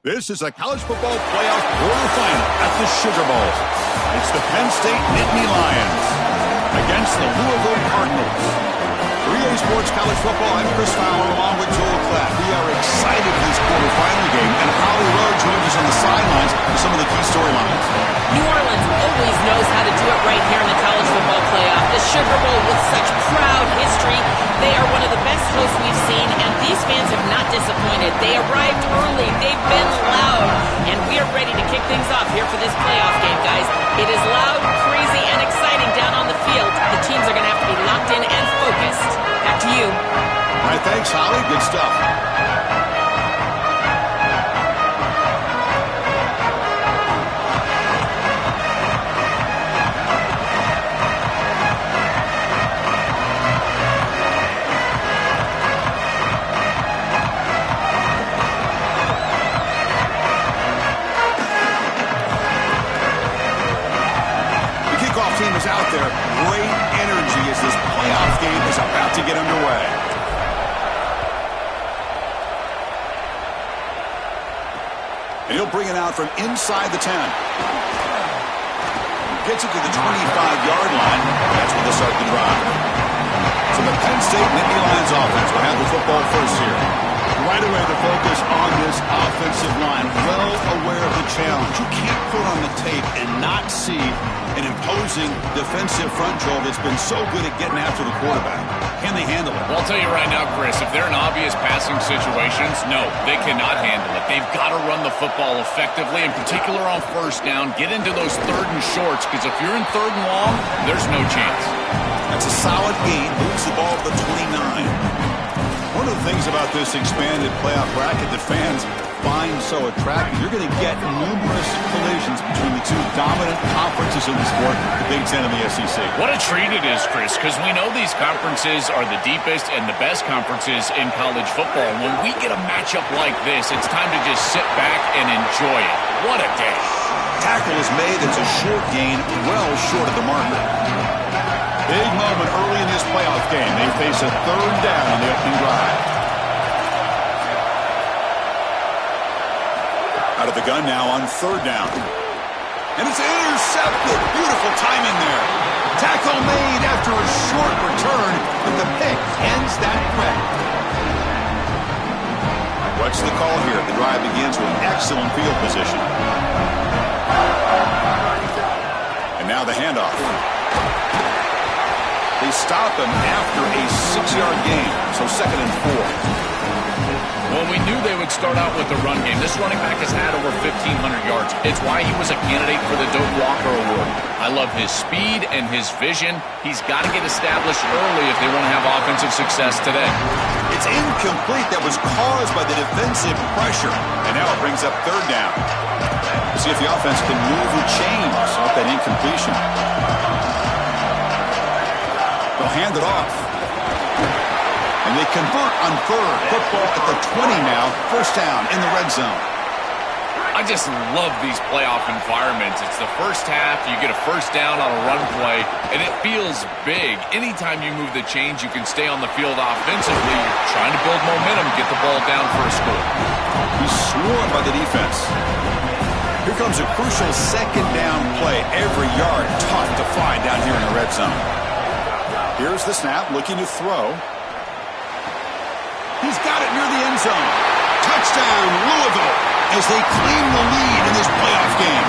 This is a college football playoff quarterfinal at the Sugar Bowl. It's the Penn State Nittany Lions against the Louisville Cardinals. For EA Sports College Football, I'm Chris Fowler along with Joel Klatt. We are excited for this quarterfinal game, and Holly Rowe joins us on the sidelines for some of the key storylines. New Orleans always knows how to do it right here in the college football playoff. The Sugar Bowl with such proud history. They are one of the best hosts we've seen, and these fans have not disappointed. They arrived early, they've been loud, and we are ready to kick things off here for this playoff game, guys. It is loud, crazy, and exciting down on the field. The teams are going to have to be locked in and focused. Back to you. All right, thanks, Holly. Good stuff. Team is out there. Great energy as this playoff game is about to get underway. And he'll bring it out from inside the 10. Gets it to the 25-yard line. That's where they'll start the drive. So the Penn State Nittany Lions offense will have the football first here. Right away, the focus on this offensive line. Well aware of the challenge. You can't put on the tape and not see an imposing defensive front, Joel, that's been so good at getting after the quarterback. Can they handle it? Well, I'll tell you right now, Chris, if they're in obvious passing situations, no, they cannot handle it. They've got to run the football effectively, in particular on first down. Get into those third and shorts, because if you're in third and long, there's no chance. That's a solid gain. Moves the ball to the 29. One of the things about this expanded playoff bracket that fans find so attractive, you're going to get numerous collisions between the two dominant conferences in the sport, the Big Ten and the SEC. What a treat it is, Chris, because we know these conferences are the deepest and the best conferences in college football. And when we get a matchup like this, it's time to just sit back and enjoy it. What a day. Tackle is made. It's a short gain, well short of the marker. Big moment early in this playoff game. They face a third down on the opening drive. Out of the gun now on third down. And it's intercepted. Beautiful timing there. Tackle made after a short return, but the pick ends that threat. What's the call here? The drive begins with excellent field position. And now the handoff. They stop him after a 6-yard gain, so 2nd and 4. Well, we knew they would start out with the run game. This running back has had over 1,500 yards. It's why he was a candidate for the Doak Walker Award. I love his speed and his vision. He's got to get established early if they want to have offensive success today. It's incomplete. That was caused by the defensive pressure. And now it brings up third down. We'll see if the offense can move or change off that incompletion. They'll hand it off. And they convert on third. Football at the 20 now. First down in the red zone. I just love these playoff environments. It's the first half. You get a first down on a run play, and it feels big. Anytime you move the chains, you can stay on the field offensively. You're trying to build momentum, get the ball down for a score. He's swarmed by the defense. Here comes a crucial second down play. Every yard tough to find down here in the red zone. Here's the snap, looking to throw. He's got it near the end zone. Touchdown, Louisville, as they claim the lead in this playoff game.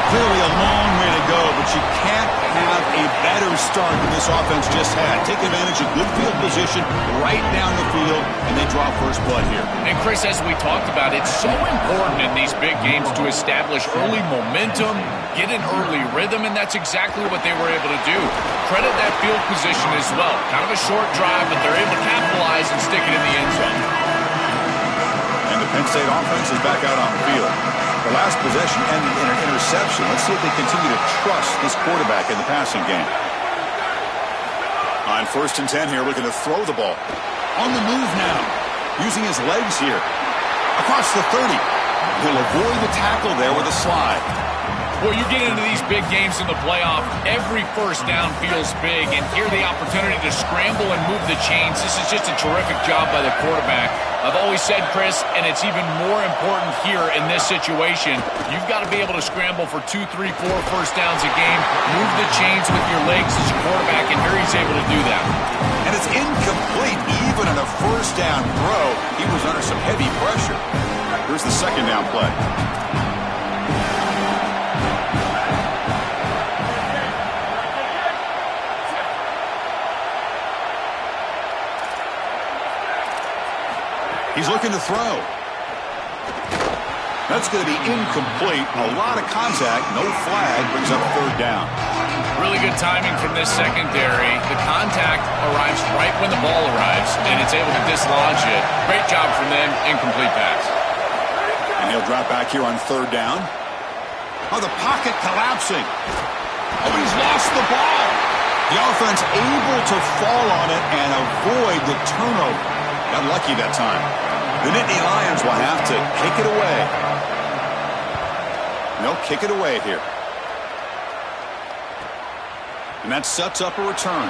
Clearly a long way to go, but you can't have a better start than this offense just had. Take advantage of good field position right down the field, and they draw first blood here. And Chris, as we talked about, it's so important in these big games to establish early momentum, get an early rhythm, and that's exactly what they were able to do. Credit that field position as well. Kind of a short drive, but they're able to capitalize and stick it in the end zone. And the Penn State offense is back out on the field. The last possession ended in an interception. Let's see if they continue to trust this quarterback in the passing game. On 1st and 10 here, looking to throw the ball. On the move now, using his legs here. Across the 30. He'll avoid the tackle there with a slide. Well, you get into these big games in the playoff, every first down feels big, and here the opportunity to scramble and move the chains. This is just a terrific job by the quarterback. I've always said, Chris, and it's even more important here in this situation, you've got to be able to scramble for 2, 3, 4 first downs a game, move the chains with your legs as a quarterback, and here he's able to do that. And it's incomplete even on a first down throw. He was under some heavy pressure. Here's the second down play. He's looking to throw. That's going to be incomplete. A lot of contact. No flag. Brings up third down. Really good timing from this secondary. The contact arrives right when the ball arrives, and it's able to dislodge it. Great job from them. Incomplete pass. And he'll drop back here on third down. Oh, the pocket collapsing. Oh, he's lost the ball. The offense able to fall on it and avoid the turnover. Got lucky that time. The Nittany Lions will have to kick it away. They'll kick it away here. And that sets up a return.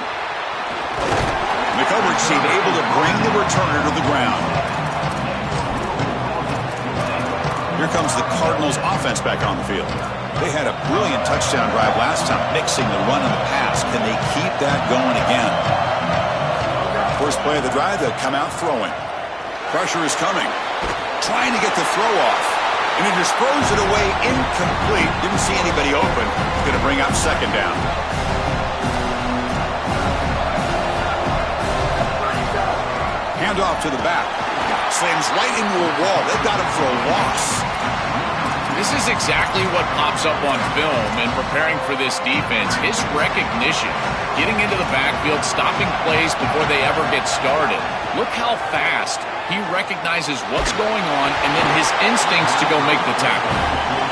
The coverage team able to bring the returner to the ground. Here comes the Cardinals offense back on the field. They had a brilliant touchdown drive last time, mixing the run and the pass. Can they keep that going again? First play of the drive, they'll come out throwing. Pressure is coming. Trying to get the throw off. And he just throws it away incomplete. Didn't see anybody open. Going to bring up second down. Handoff to the back. Slams right into a wall. They've got him for a loss. This is exactly what pops up on film in preparing for this defense. His recognition, getting into the backfield, stopping plays before they ever get started. Look how fast he recognizes what's going on and then his instincts to go make the tackle.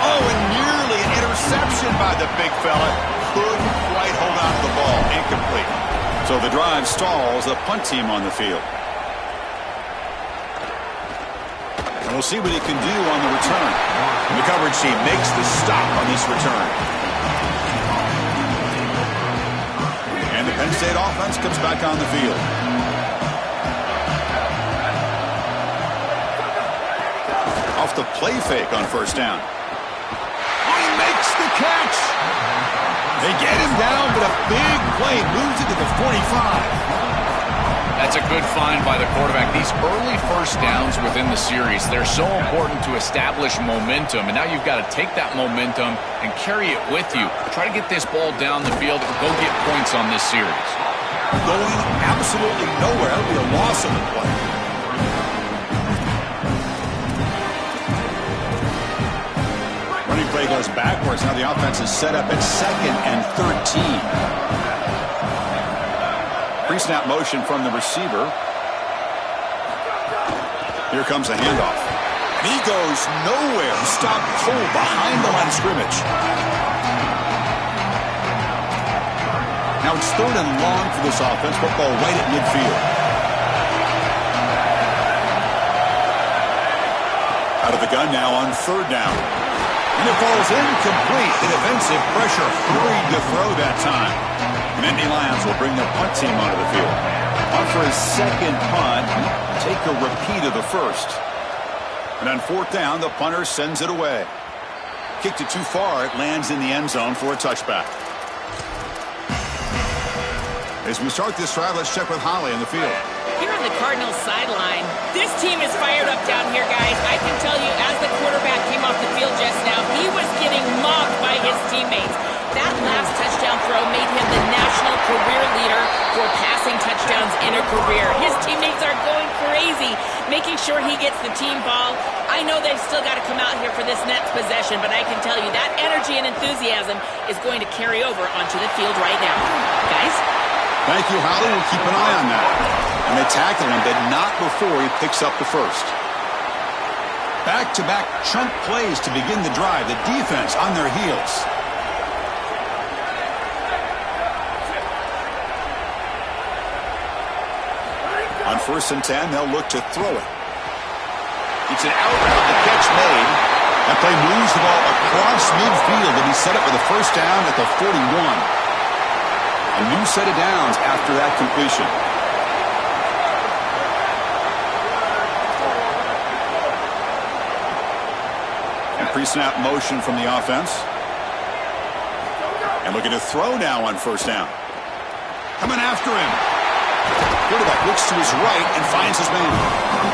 Oh, and nearly an interception by the big fella. Couldn't quite hold on to the ball. Incomplete. So the drive stalls, the punt team on the field. And we'll see what he can do on the return. And the coverage team makes the stop on this return. And the Penn State offense comes back on the field. Off the play fake on first down. Oh, he makes the catch. They get him down, but a big play moves it to the 45. That's a good find by the quarterback. These early first downs within the series, they're so important to establish momentum. And now you've got to take that momentum and carry it with you. Try to get this ball down the field and go get points on this series. Going absolutely nowhere. That'll be a loss of the play. Running play goes backwards. Now the offense is set up at 2nd and 13. Pre-snap motion from the receiver. Here comes the handoff. He goes nowhere. Stopped cold behind the line of scrimmage. Now it's 3rd and long for this offense. Football right at midfield. Out of the gun now on 3rd down. And it falls incomplete. The defensive pressure hurried to throw that time. Nittany Lions will bring their punt team onto the field. On for his second punt. Take a repeat of the first. And on 4th down, the punter sends it away. Kicked it too far. It lands in the end zone for a touchback. As we start this drive, let's check with Holly in the field. Here on the Cardinals sideline, this team is fired up down here, guys. I can tell you, as the quarterback came off the field just now, he was getting mobbed by his teammates. That last touchdown throw made him the national career leader for passing touchdowns in a career. His teammates are going crazy, making sure he gets the team ball. I know they've still got to come out here for this next possession, but I can tell you that energy and enthusiasm is going to carry over onto the field right now. Guys? Thank you, Holly. We'll keep an eye on that. And they tackle him, but not before he picks up the first. Back-to-back chunk plays to begin the drive. The defense on their heels. On 1st and 10, they'll look to throw it. It's an out route, the catch made. That play moves the ball across midfield, and he set up with a first down at the 41. A new set of downs after that completion. And pre-snap motion from the offense. And looking to throw now on first down. Coming after him. Quarterback looks to his right and finds his man.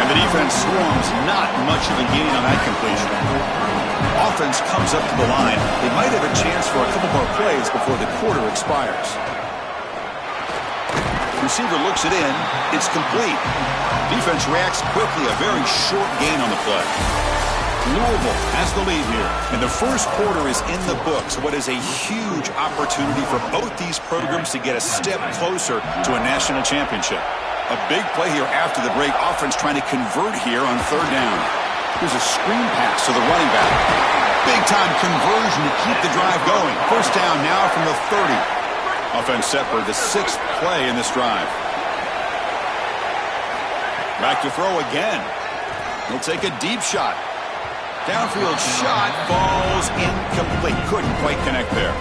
And the defense swarms. Not much of a gain on that completion. Offense comes up to the line. They might have a chance for a couple more plays before the quarter expires. Receiver looks it in. It's complete. Defense reacts quickly. A very short gain on the play. Louisville has the lead here. And the first quarter is in the books. What is a huge opportunity for both these programs to get a step closer to a national championship. A big play here after the break. Offense trying to convert here on third down. Here's a screen pass to the running back. Big-time conversion to keep the drive going. First down now from the 30. Offense set for the 6th play in this drive. Back to throw again. He'll take a deep shot. Downfield shot falls incomplete. Couldn't quite connect there.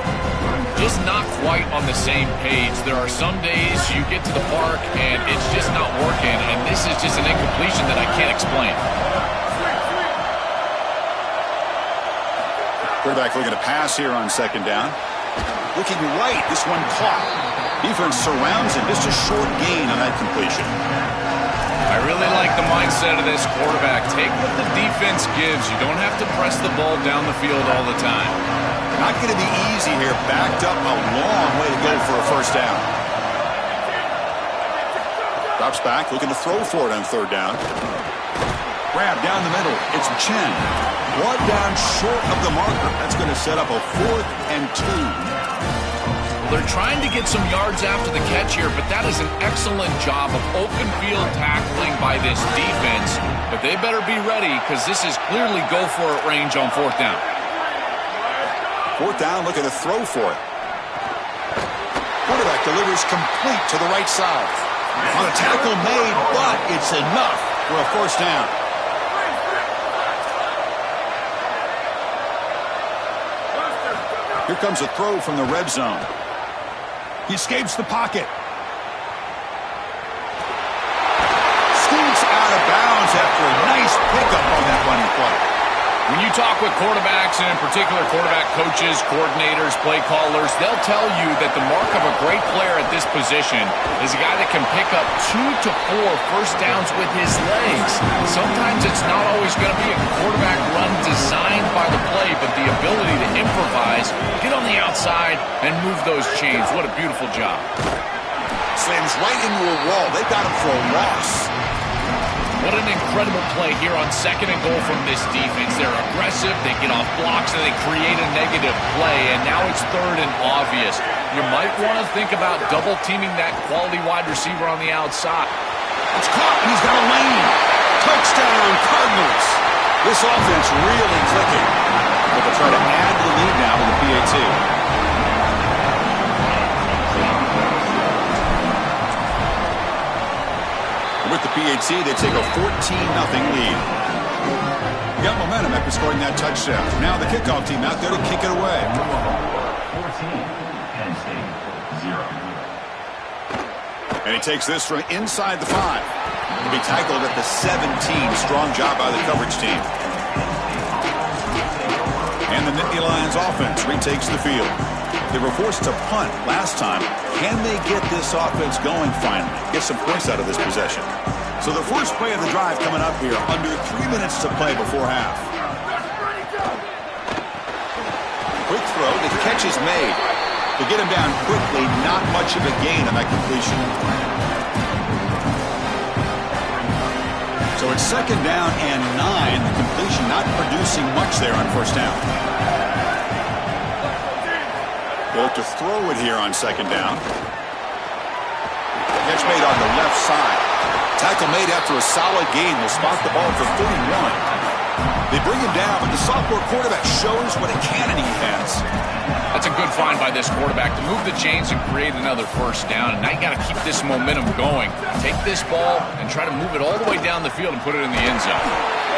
Just not quite on the same page. There are some days you get to the park and it's just not working, and this is just an incompletion that I can't explain. Quarterback looking to pass here on second down. Looking right. This one caught. Defense surrounds him. Just a short gain on that completion. I really like the mindset of this quarterback. Take what the defense gives. You don't have to press the ball down the field all the time. Not going to be easy here. Backed up a long way to go for a first down. Drops back, looking to throw for it on third down. Grab down the middle. It's Chen. One down short of the marker. That's going to set up a 4th and 2. They're trying to get some yards after the catch here, but that is an excellent job of open field tackling by this defense. But they better be ready because this is clearly go-for-it range on fourth down. Fourth down, looking to throw for it. Quarterback delivers complete to the right side. On a tackle made, but it's enough for a first down. Here comes a throw from the red zone. He escapes the pocket. Scoots out of bounds after a nice pickup on that running play. When you talk with quarterbacks, and in particular quarterback coaches, coordinators, play callers, they'll tell you that the mark of a great player at this position is a guy that can pick up 2 to 4 first downs with his legs. Sometimes it's not always going to be a quarterback run designed by the play, but the ability to improvise, get on the outside, and move those chains. What a beautiful job. Slams right into a wall. They got him for a loss. What an incredible play here on second and goal from this defense. They're aggressive, they get off blocks, and they create a negative play, and now it's third and obvious. You might want to think about double-teaming that quality wide receiver on the outside. It's caught, and he's got a lane. Touchdown, Cardinals. This offense really clicking. But they'll try to add to the lead now with the PAT. With the PAT, they take a 14-0 lead. They got momentum after scoring that touchdown. Now the kickoff team out there to kick it away. 14, Penn State, 0. And he takes this from inside the 5. To be tackled at the 17. Strong job by the coverage team. And the Nittany Lions offense retakes the field. They were forced to punt last time. Can they get this offense going finally? Get some points out of this possession. So the first play of the drive coming up here. Under 3 minutes to play before half. Quick throw. The catch is made. To get him down quickly, not much of a gain on that completion. So it's second down and 9. The completion not producing much there on first down. They look to throw it here on second down. Catch made on the left side. Tackle made after a solid gain. Will spot the ball for 31. They bring him down, but the sophomore quarterback shows what a cannon he has. That's a good find by this quarterback to move the chains and create another first down. And now you got to keep this momentum going. Take this ball and try to move it all the way down the field and put it in the end zone.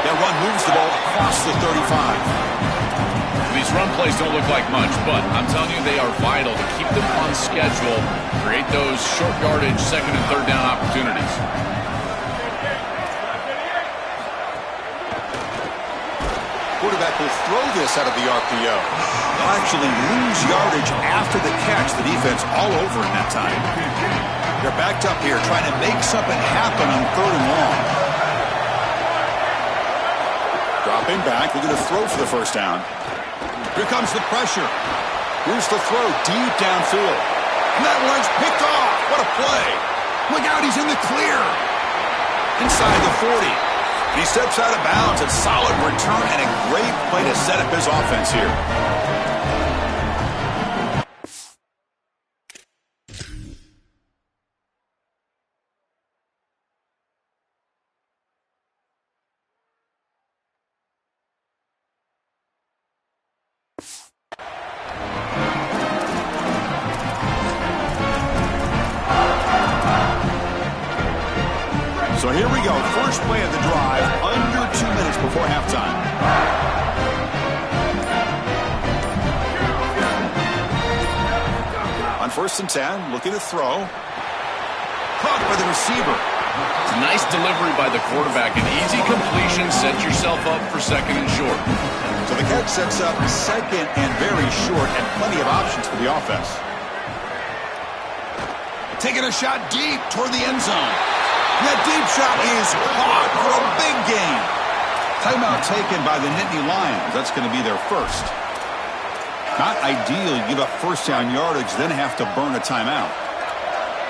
That run moves the ball across the 35. These run plays don't look like much, but I'm telling you they are vital to keep them on schedule, create those short yardage second and third down opportunities. Quarterback will throw this out of the RPO. They'll actually lose yardage after the catch. The defense all over in that time. They're backed up here trying to make something happen on 3rd and long. Dropping back, they're going to throw for the first down. Here comes the pressure. Here's the throw deep downfield. And that one's picked off. What a play. Look out, he's in the clear. Inside the 40. He steps out of bounds. A solid return and a great play to set up his offense here. So here we go. First play of the drive, under 2 minutes before halftime. On 1st and 10, looking to throw. Caught by the receiver. It's a nice delivery by the quarterback. An easy completion sets yourself up for second and short. So the catch sets up second and very short and plenty of options for the offense. Taking a shot deep toward the end zone. That deep shot is caught for a big gain. Timeout taken by the Nittany Lions. That's going to be their first. Not ideal. You give up first down yardage, then have to burn a timeout.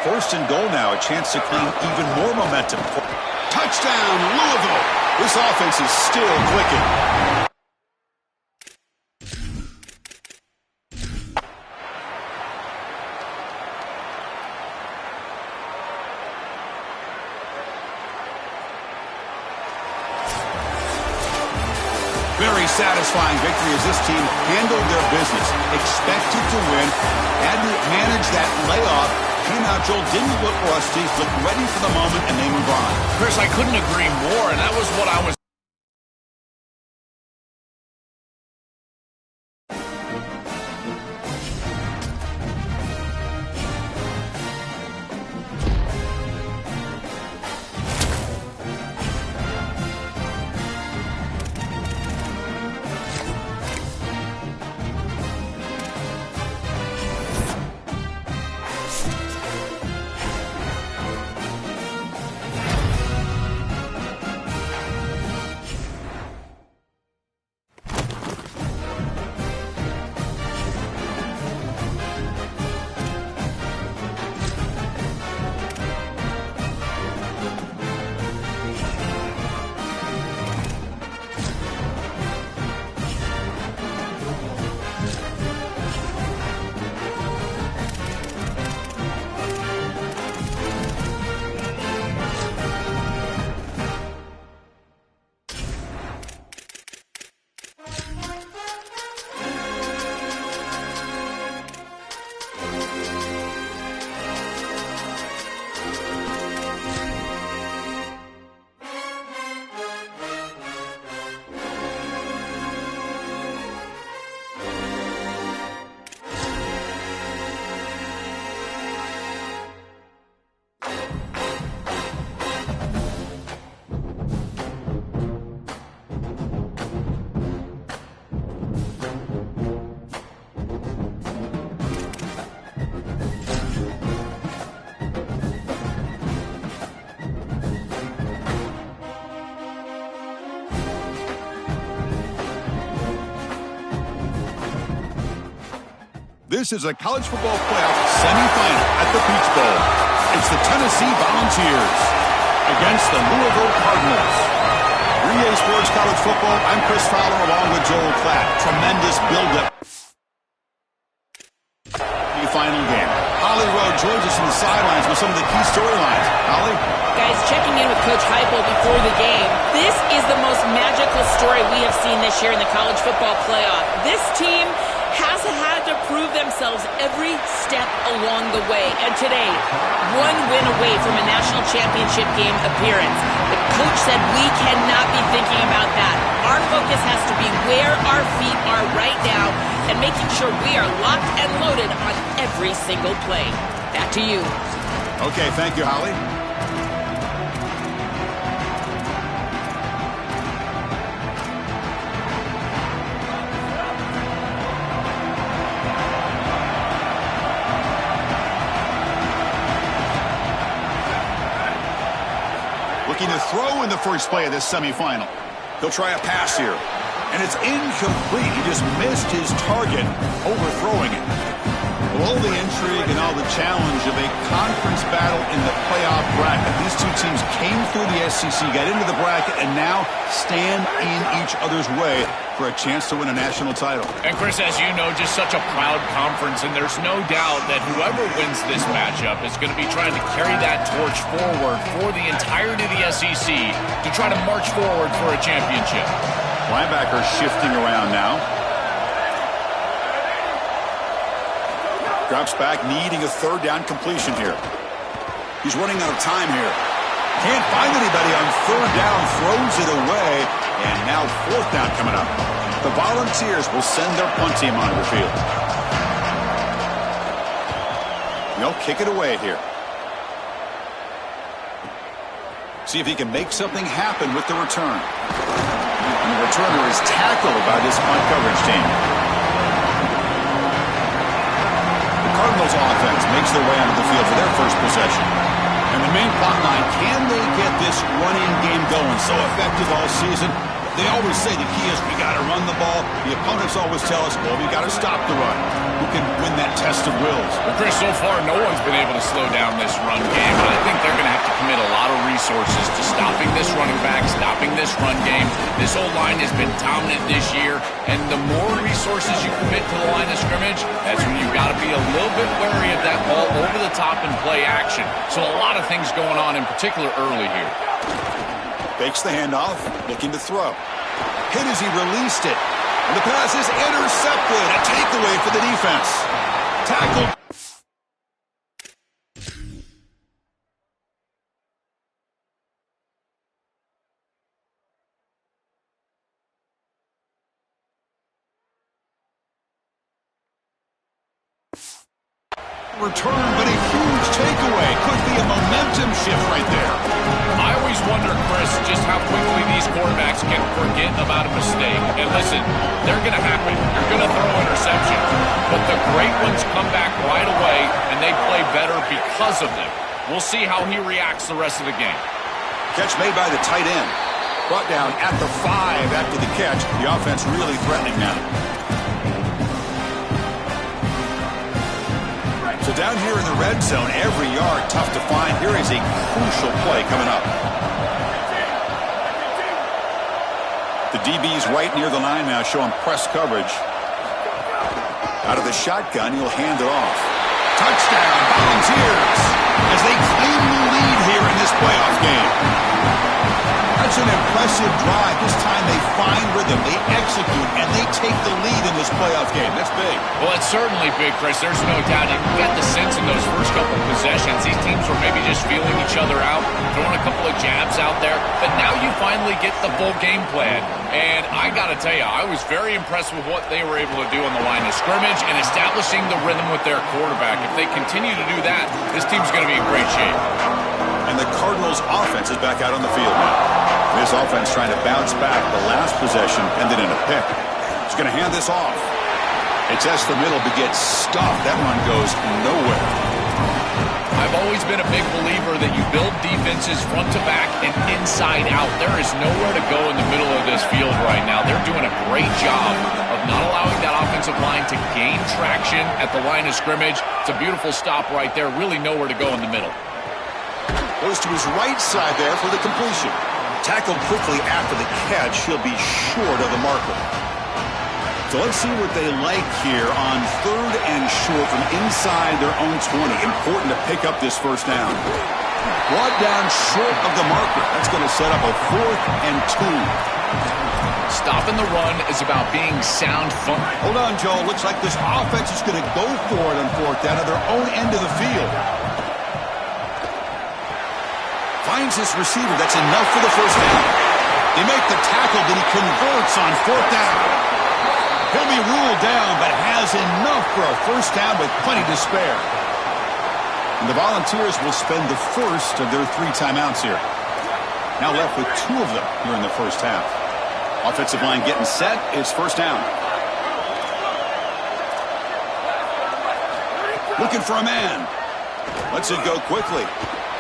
1st and goal now. A chance to claim even more momentum. Touchdown, Louisville. This offense is still clicking. Very satisfying victory as this team handled their business. Expected to win. Had to manage that layoff. Came out, Joel, didn't look rusty. Looked ready for the moment, and they move on. Chris, I couldn't agree more, and that was what I was. This is a college football playoff semifinal at the Peach Bowl. It's the Tennessee Volunteers against the Louisville Cardinals. 3A Sports College Football, I'm Chris Fowler along with Joel Klatt. Tremendous build-up. The final game. Holly Rowe joins us from the sidelines with some of the key storylines. Holly? Guys, checking in with Coach Heupel before the game. This is the most magical story we have seen this year in the college football playoff. This team has had to prove themselves every step along the way. And today, one win away from a national championship game appearance. The coach said we cannot be thinking about that. Our focus has to be where our feet are right now and making sure we are locked and loaded on every single play. Back to you. Okay, thank you, Holly. Looking to throw in the first play of this semifinal. He'll try a pass here. And it's incomplete. He just missed his target, overthrowing it. With all the intrigue and all the challenge of a conference battle in the playoff bracket, these two teams came through the SEC, got into the bracket, and now stand in each other's way for a chance to win a national title. And Chris, as you know, just such a proud conference, and there's no doubt that whoever wins this matchup is going to be trying to carry that torch forward for the entirety of the SEC to try to march forward for a championship. Linebacker shifting around now. Drops back, needing a third down completion here. He's running out of time here. Can't find anybody on third down, throws it away, and now fourth down coming up. The Volunteers will send their punt team onto the field. They'll kick it away here. See if he can make something happen with the return. And the returner is tackled by this punt coverage team. Cardinals offense makes their way onto the field for their first possession. And the main plot line, can they get this running game going? So effective all season. They always say the key is we got to run the ball. The opponents always tell us, well, we got to stop the run. Who can win that test of wills? Well, Chris, so far no one's been able to slow down this run game, and I think they're going to have to commit a lot of resources to stopping this running back, stopping this run game. This whole line has been dominant this year, and the more resources you commit to the line of scrimmage, that's when you've got to be a little bit wary of that ball over the top and play action. So a lot of things going on, in particular early here. Fakes the handoff, looking to throw. Hit as he released it. And the pass is intercepted. A takeaway for the defense. Tackled. Return, but a huge takeaway. Could be a momentum shift right there. I always wonder, Chris, just how quickly these quarterbacks can forget about a mistake. And listen, they're going to happen. You're going to throw interceptions. But the great ones come back right away, and they play better because of them. We'll see how he reacts the rest of the game. Catch made by the tight end. Brought down at the 5 after the catch. The offense really threatening now. So down here in the red zone, every yard tough to find. Here is a crucial play coming up. The DB's right near the line now, showing press coverage. Out of the shotgun, he'll hand it off. Touchdown, Volunteers, as they claim the lead here in this playoff game. That's an impressive drive. This time they find rhythm, they execute, and they take the lead in this playoff game. That's big. Well, it's certainly big, Chris. There's no doubt. You got the sense in those first couple of possessions, these teams were maybe just feeling each other out, throwing a couple of jabs out there. But now you finally get the full game plan. And I got to tell you, I was very impressed with what they were able to do on the line of scrimmage and establishing the rhythm with their quarterback. If they continue to do that, this team's going to be in great shape. And the Cardinals' offense is back out on the field now. This offense trying to bounce back the last possession, ended in a pick. He's going to hand this off. It tests the middle, but gets stuffed. That one goes nowhere. I've always been a big believer that you build defenses front to back and inside out. There is nowhere to go in the middle of this field right now. They're doing a great job of not allowing that offensive line to gain traction at the line of scrimmage. It's a beautiful stop right there. Really nowhere to go in the middle. Goes to his right side there for the completion. Tackled quickly after the catch. He'll be short of the marker. So let's see what they like here on third and short from inside their own 20. Important to pick up this first down. Brought down short of the marker. That's going to set up a 4th and 2. Stopping the run is about being sound fun. Hold on, Joe. Looks like this offense is going to go for it on fourth down at their own end of the field. Finds his receiver. That's enough for the first down. They make the tackle, but he converts on fourth down. He'll be ruled down, but has enough for a first down with plenty to spare. And the Volunteers will spend the first of their 3 timeouts here. Now left with 2 of them here in the first half. Offensive line getting set. It's first down. Looking for a man. Lets it go quickly.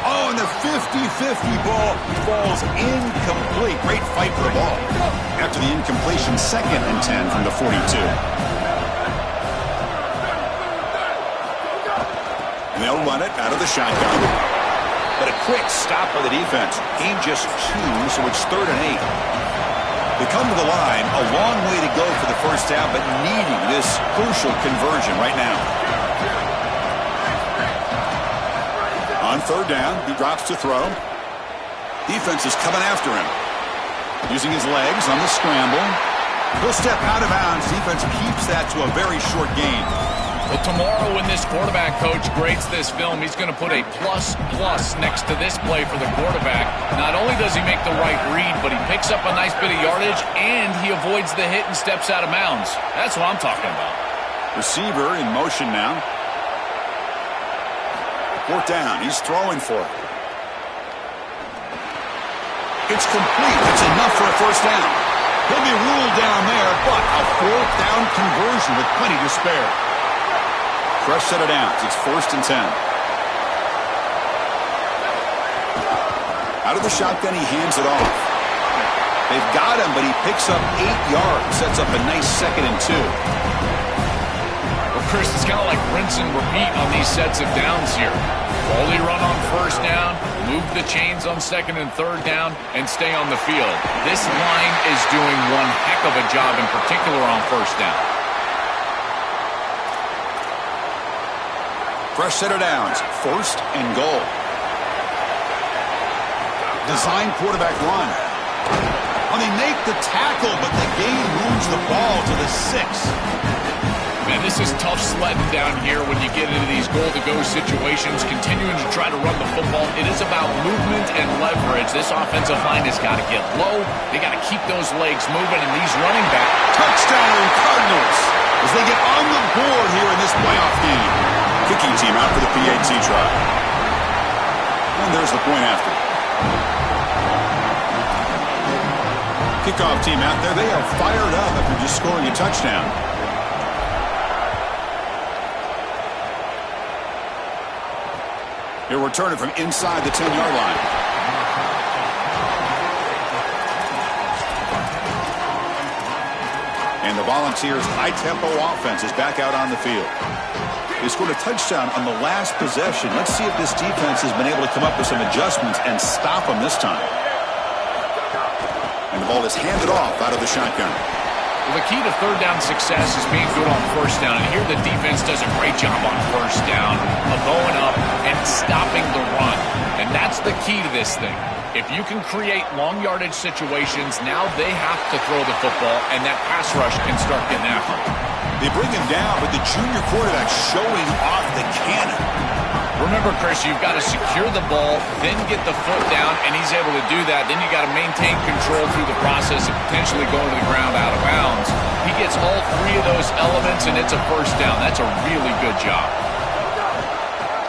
Oh, and the 50-50 ball falls incomplete. Great fight for the ball. After the incompletion, 2nd and 10 from the 42. And they'll run it out of the shotgun. But a quick stop by the defense. Gain just 2, so it's 3rd and 8. They come to the line, a long way to go for the first down, but needing this crucial conversion right now. On 3rd down, he drops to throw. Defense is coming after him. Using his legs on the scramble. He'll step out of bounds. Defense keeps that to a very short gain. Well, tomorrow when this quarterback coach grades this film, he's going to put a plus next to this play for the quarterback. Not only does he make the right read, but he picks up a nice bit of yardage, and he avoids the hit and steps out of bounds. That's what I'm talking about. Receiver in motion now. 4th down. He's throwing for it. It's complete. It's enough for a first down. He'll be ruled down there, but a 4th down conversion with plenty to spare. Fresh set of downs. It's 1st and 10. Out of the shotgun, he hands it off. They've got him, but he picks up 8 yards. Sets up a nice 2nd and 2. Well, Chris, it's kind of like rinse and repeat on these sets of downs here. Only run on first down, move the chains on 2nd and 3rd down, and stay on the field. This line is doing one heck of a job, in particular on first down. Fresh set of downs. 1st and goal. Design quarterback run. Well, they make the tackle, but the gain moves the ball to the 6. Man, this is tough sledding down here when you get into these goal-to-go situations, continuing to try to run the football. It is about movement and leverage. This offensive line has got to get low. They got to keep those legs moving, and these running backs. Touchdown, Cardinals, as they get on the board here in this playoff game. Kicking team out for the PAT try. And there's the point after. Kickoff team out there. They are fired up after just scoring a touchdown. He'll return it from inside the 10-yard line. And the Volunteers' high-tempo offense is back out on the field. They scored a touchdown on the last possession. Let's see if this defense has been able to come up with some adjustments and stop them this time. And the ball is handed off out of the shotgun. Well, the key to 3rd down success is being good on first down. And here the defense does a great job on first down of going up and stopping the run. And that's the key to this thing. If you can create long yardage situations, now they have to throw the football, and that pass rush can start getting after them. They bring him down, but the junior quarterback showing off the cannon. Remember, Chris, you've got to secure the ball, then get the foot down, and he's able to do that. Then you got to maintain control through the process of potentially going to the ground out of bounds. He gets all 3 of those elements, and it's a first down. That's a really good job.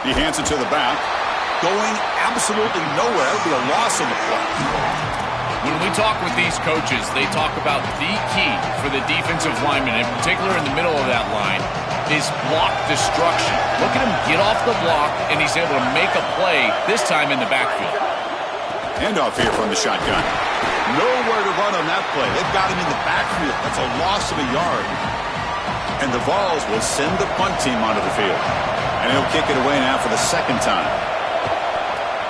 He hands it to the back. Going absolutely nowhere. It'll be a loss on the play. When we talk with these coaches, they talk about the key for the defensive lineman, in particular in the middle of that line, is block destruction. Look at him get off the block, and he's able to make a play, this time in the backfield. Handoff here from the shotgun. Nowhere to run on that play. They've got him in the backfield. That's a loss of a yard. And the Vols will send the punt team onto the field. And he'll kick it away now for the 2nd time.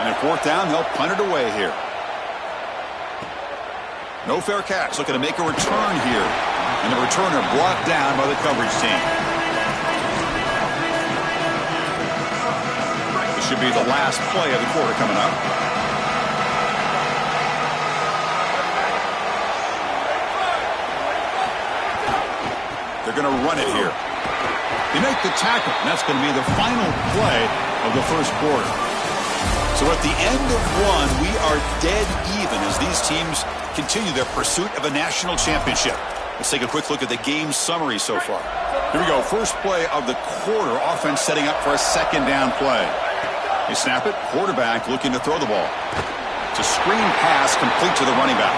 And at 4th down, they'll punt it away here. No fair catch. Looking to make a return here. And the returner brought down by the coverage team. This should be the last play of the quarter coming up. they're going to run it here. They make the tackle, and that's going to be the final play of the first quarter. So at the end of one, we are dead even as these teams continue their pursuit of a national championship. Let's take a quick look at the game summary so far. Here we go. First play of the quarter. Offense setting up for a second down play. They snap it. Quarterback looking to throw the ball. It's a screen pass complete to the running back.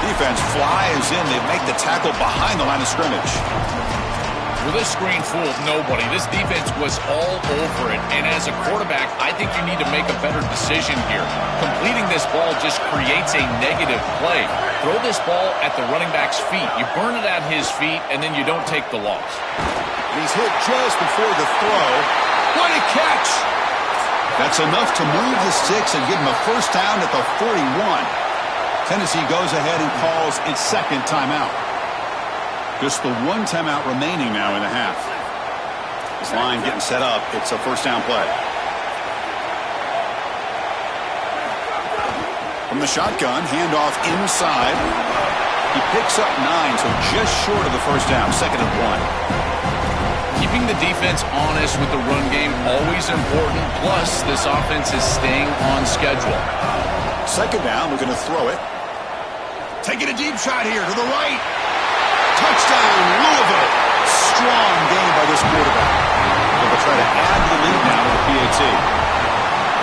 Defense flies in. They make the tackle behind the line of scrimmage. Well, this screen fooled nobody. This defense was all over it. And as a quarterback, I think you need to make a better decision here. Completing this ball just creates a negative play. Throw this ball at the running back's feet. You burn it at his feet, and then you don't take the loss. He's hit just before the throw. What a catch! That's enough to move the sticks and give him a first down at the 41. Tennessee goes ahead and calls its second timeout. Just the one timeout remaining now in the half. This line getting set up. It's a first down play. From the shotgun, handoff inside. He picks up 9, so just short of the first down. Second and 1. Keeping the defense honest with the run game, always important. Plus, this offense is staying on schedule. Second down, we're going to throw it. Taking a deep shot here to the right. Touchdown, Louisville. Strong game by this quarterback. They'll try to add the lead now to the PAT.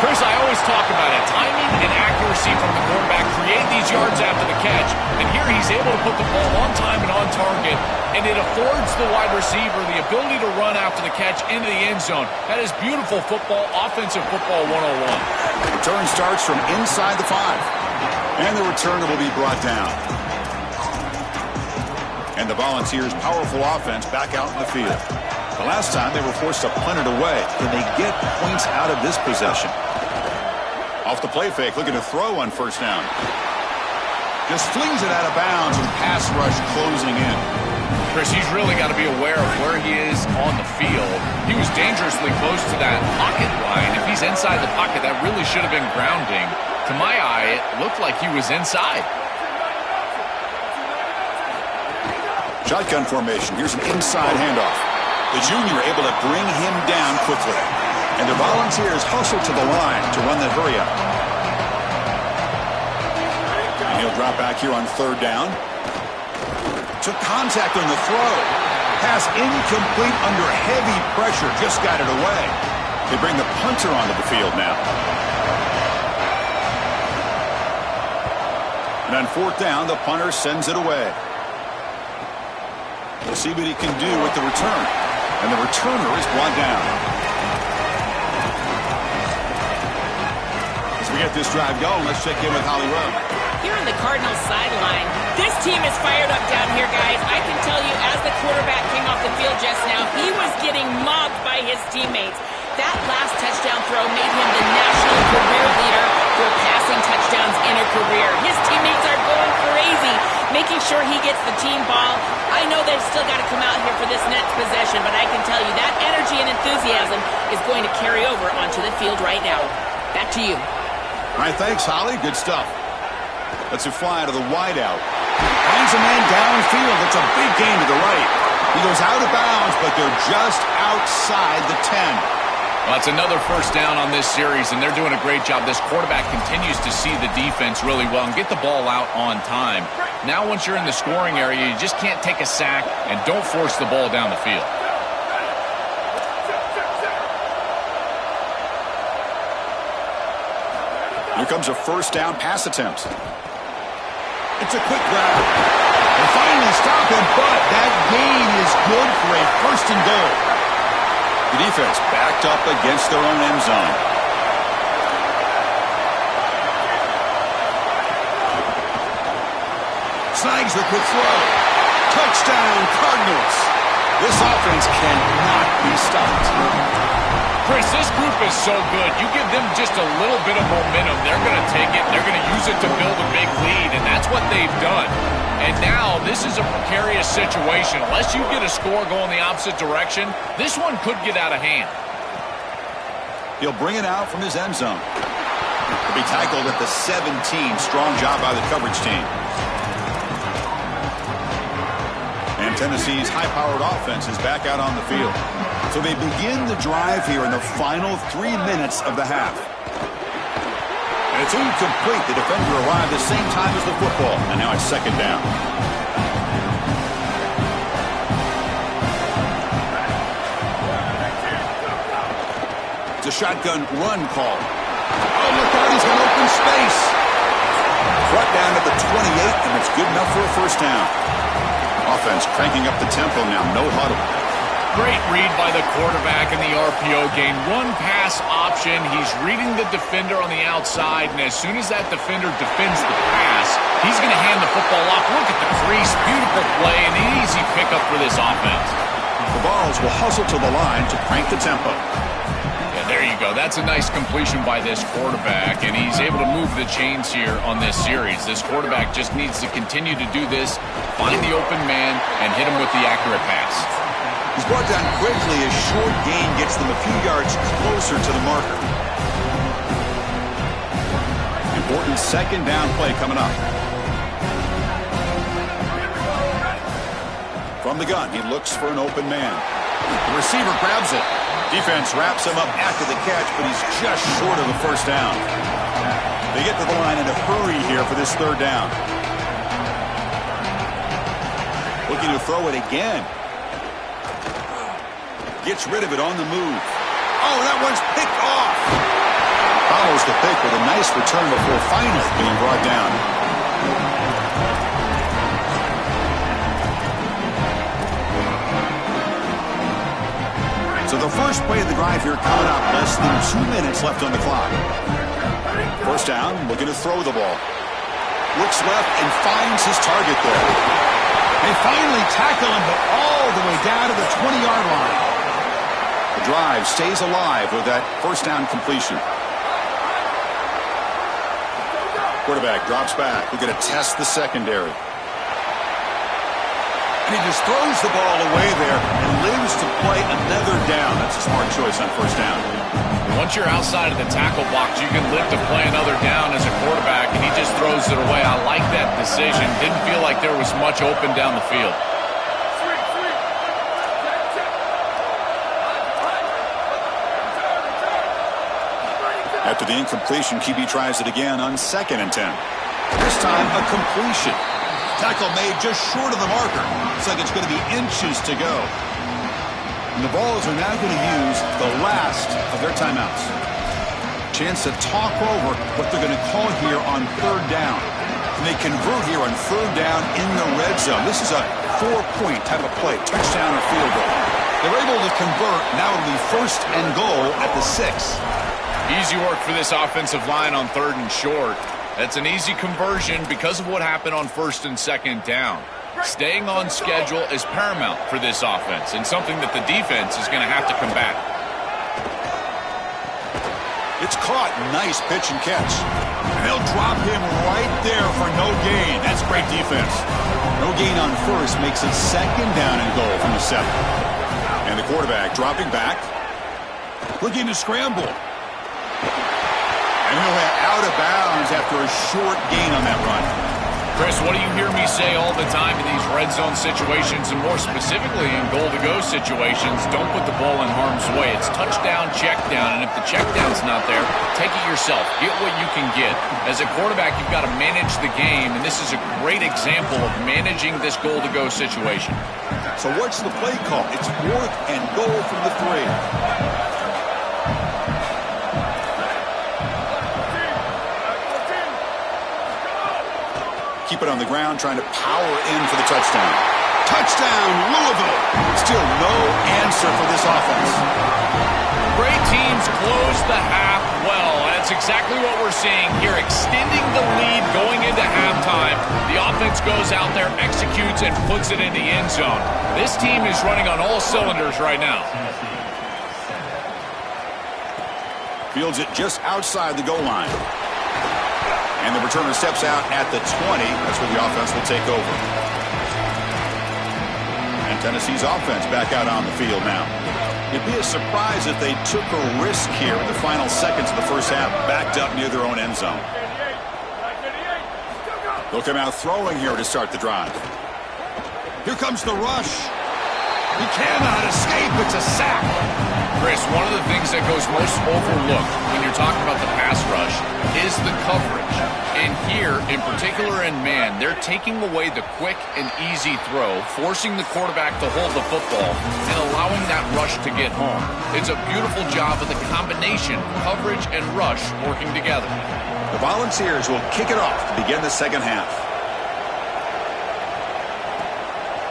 Chris, I always talk about it. Timing and accuracy from the quarterback create these yards after the catch. And here he's able to put the ball on time and on target. And it affords the wide receiver the ability to run after the catch into the end zone. That is beautiful football, offensive football 101. Return starts from inside the 5. And the returner will be brought down. And the Volunteers' powerful offense back out in the field. The last time they were forced to punt it away. Can they get points out of this possession? Off the play fake, looking to throw on first down. Just flings it out of bounds with pass rush closing in. Chris, he's really got to be aware of where he is on the field. He was dangerously close to that pocket line. If he's inside the pocket, that really should have been grounding. To my eye, it looked like he was inside. Shotgun formation. Here's an inside handoff. The junior able to bring him down quickly. And the Volunteers hustle to the line to run that hurry up. And he'll drop back here on third down. Took contact on the throw. Pass incomplete under heavy pressure. Just got it away. They bring the punter onto the field now. And on fourth down, the punter sends it away. We'll see what he can do with the return. And the returner is brought down. As we get this drive going, let's check in with Holly Rowe. Here on the Cardinals sideline, this team is fired up down here, guys. I can tell you, as the quarterback came off the field just now, he was getting mobbed by his teammates. That last touchdown throw made him the national career leader for passing touchdowns in a career. His teammates are going crazy, making sure he gets the team ball. I know they've still got to come out here for this next possession, but I can tell you that energy and enthusiasm is going to carry over onto the field right now. Back to you. All right, thanks, Holly. Good stuff. Lets it fly to the wideout. Finds a man downfield. It's a big gain to the right. He goes out of bounds, but they're just outside the 10. Well, that's another first down on this series, and they're doing a great job. This quarterback continues to see the defense really well and get the ball out on time. Now, once you're in the scoring area, you just can't take a sack and don't force the ball down the field. Here comes a first down pass attempt. It's a quick grab. They finally stop him, but that gain is good for a first and goal. The defense backed up against their own end zone. Snags the quick throw. Touchdown, Cardinals. This offense cannot be stopped. Chris, this group is so good. You give them just a little bit of momentum, they're going to take it, they're going to use it to build a big lead, and that's what they've done. And now, this is a precarious situation. Unless you get a score going the opposite direction, this one could get out of hand. He'll bring it out from his end zone. He'll be tackled at the 17. Strong job by the coverage team. And And Tennessee's high-powered offense is back out on the field. So they begin the drive here in the final 3 minutes of the half. And it's incomplete. The defender arrived at the same time as the football. And now it's second down. It's a shotgun run call. Oh, look out. He's got open space. Brought down at the 28, and it's good enough for a first down. Offense cranking up the tempo now. No huddle. Great read by the quarterback in the RPO game. One pass option. He's reading the defender on the outside, and as soon as that defender defends the pass, he's going to hand the football off. Look at the crease. Beautiful play, and an easy pickup for this offense. The Vols will hustle to the line to crank the tempo. Yeah, there you go. That's a nice completion by this quarterback, and he's able to move the chains here on this series. This quarterback just needs to continue to do this, find the open man, and hit him with the accurate pass. He's brought down quickly as short gain gets them a few yards closer to the marker. Important second down play coming up. From the gun, he looks for an open man. The receiver grabs it. Defense wraps him up after the catch, but he's just short of the first down. They get to the line in a hurry here for this third down. Looking to throw it again. Gets rid of it on the move. Oh, that one's picked off. Follows the pick with a nice return before finally being brought down. So the first play of the drive here coming up. Less than 2 minutes left on the clock. First down, looking to throw the ball. Looks left and finds his target there. They finally tackle him, but all the way down to the 20-yard line. The drive stays alive with that first down completion. Quarterback drops back. We're going to test the secondary. And he just throws the ball away there and lives to play another down. That's a smart choice on first down. Once you're outside of the tackle box, you can live to play another down as a quarterback, and he just throws it away. I like that decision. Didn't feel like there was much open down the field. After the incompletion, QB tries it again on 2nd and 10. This time, a completion. Tackle made just short of the marker. Looks like it's going to be inches to go. And the Vols are now going to use the last of their timeouts. Chance to talk over what they're going to call here on third down. And they convert here on third down in the red zone. This is a 4-point type of play, touchdown or field goal. They're able to convert. Now it'll be 1st and goal at the 6. Easy work for this offensive line on 3rd and short. That's an easy conversion because of what happened on 1st and 2nd down. Staying on schedule is paramount for this offense and something that the defense is going to have to combat. It's caught. Nice pitch and catch. And they'll drop him right there for no gain. That's great defense. No gain on 1st makes it 2nd down and goal from the 7. And the quarterback dropping back. Looking to scramble. And he'll head out of bounds after a short gain on that run. Chris, what do you hear me say all the time in these red zone situations, and more specifically in goal-to-go situations? Don't put the ball in harm's way. It's touchdown, check down, and if the check down's not there, take it yourself. Get what you can get. As a quarterback, you've got to manage the game, and this is a great example of managing this goal-to-go situation. So what's the play call? It's 4th and goal from the 3. Keep it on the ground, trying to power in for the touchdown. Touchdown, Louisville! Still no answer for this offense. Great teams close the half well. That's exactly what we're seeing here, extending the lead going into halftime. The offense goes out there, executes, and puts it in the end zone. This team is running on all cylinders right now. Fields it just outside the goal line. And the returner steps out at the 20. That's where the offense will take over. And Tennessee's offense back out on the field now. It'd be a surprise if they took a risk here in the final seconds of the first half, backed up near their own end zone. They'll come out throwing here to start the drive. Here comes the rush. He cannot escape. It's a sack. Chris, one of the things that goes most overlooked when you're talking about the pass rush is the coverage. And here, in particular in man, they're taking away the quick and easy throw, forcing the quarterback to hold the football, and allowing that rush to get home. It's a beautiful job of the combination, coverage and rush working together. The Volunteers will kick it off to begin the second half.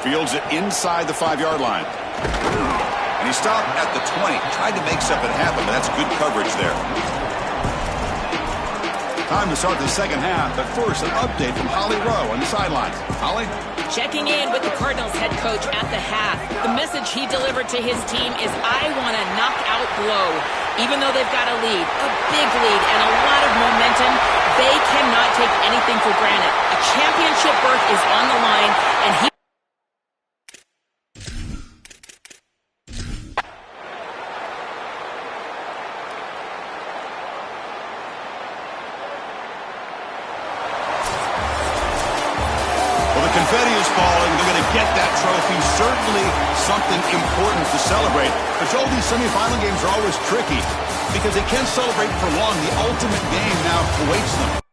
Fields it inside the 5-yard line. And he stopped at the 20. Tried to make something happen, but that's good coverage there. Time to start the second half, but first an update from Holly Rowe on the sidelines. Holly? Checking in with the Cardinals head coach at the half. The message he delivered to his team is, I want a knockout blow. Even though they've got a lead, a big lead, and a lot of momentum, they cannot take anything for granted. A championship berth is on the line, and he... Confetti is falling. They're going to get that trophy. Certainly something important to celebrate. But Joel, these semifinal games are always tricky because they can't celebrate for long. The ultimate game now awaits them.